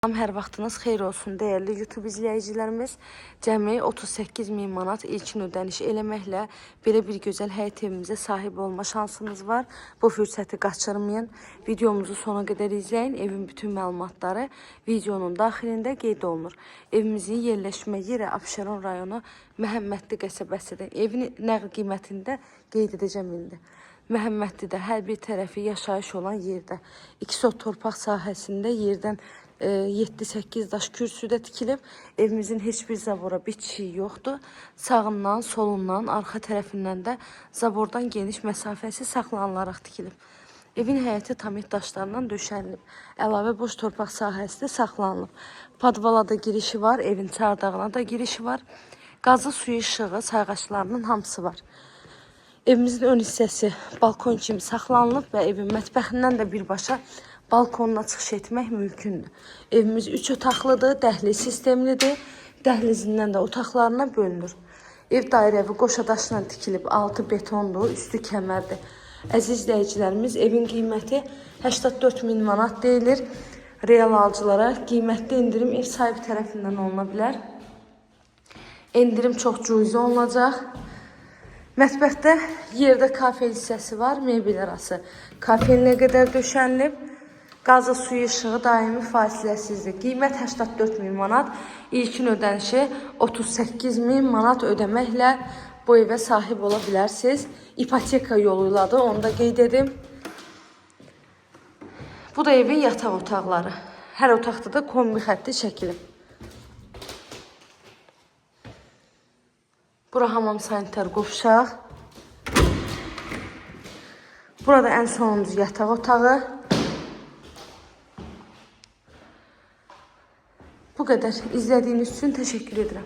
Hər vaxtınız xeyir olsun dəyərli YouTube izləyicilərimiz. Cəmi 38.000 manat ilkin ödəniş eləməklə belə bir gözəl həyət evimizə sahib olma şansınız var. Bu fürsəti qaçırmayın. Videomuzu sona qədər izləyin. Evin bütün məlumatları videonun daxilində qeyd olunur. Evimizin yerləşmə yeri Abşeron rayonu Məhəmmədli qəsəbəsidir. Evin nəqd qiymətində qeyd edəcəm indi. Məhəmmədlidə hər bir tərəfi yaşayış olan yerdə 2 sot torpaq sahəsində yerdən 7-8 daş kürsüdə tikilib. Evimizin heç bir zabora bitişiyi yoxdur. Sağından, solundan, arxa tərəfindən də zabordan geniş məsafəsi saxlanılaraq tikilib. Evin həyəti tamit daşlarından döşənilib. Əlavə boş torpaq sahəsi də saxlanılıb. Podvala da girişi var, evin çardağına da girişi var. Qazı, suyu, işığı, sayğaçlarının hamısı var. Evimizin ön hissəsi balkon kimi saxlanılıb və evin mətbəxindən də birbaşa balkonuna çıxış etmək mümkündür. Evimiz 3 otaqlıdır, dəhliz sistemlidir. Dəhlizindən də otaqlarına bölünür. Ev dairəvi qoşa daşla tikilib, altı betondur, üstü kəmərdir. Əziz izləyicilərimiz, evin qiyməti 84.000 manat deyilir. Real alıcılara qiymətli indirim ev sahibi tərəfindən oluna bilər. İndirim çox cüzi olunacaq. Mətbəxdə yerdə kafe hissəsi var, mebel arası. Kafeyə qədər döşənilib. Qazı, suyu, işığı daimi fasiləsizdir. Qiymət 84.000 manat, ilkin ödənişi 38.000 manat ödəməklə bu evə sahib ola bilərsiniz. İpoteka yoluyla da onu da qeyd edim. Bu da evin yataq otaqları. Hər otaqda da kombi xətti çəkilib. Bura hamam sanitar qovşaq. Burada ən sonuncu yataq otağı. Bu qədər. İzlədiyiniz üçün təşəkkür edirəm.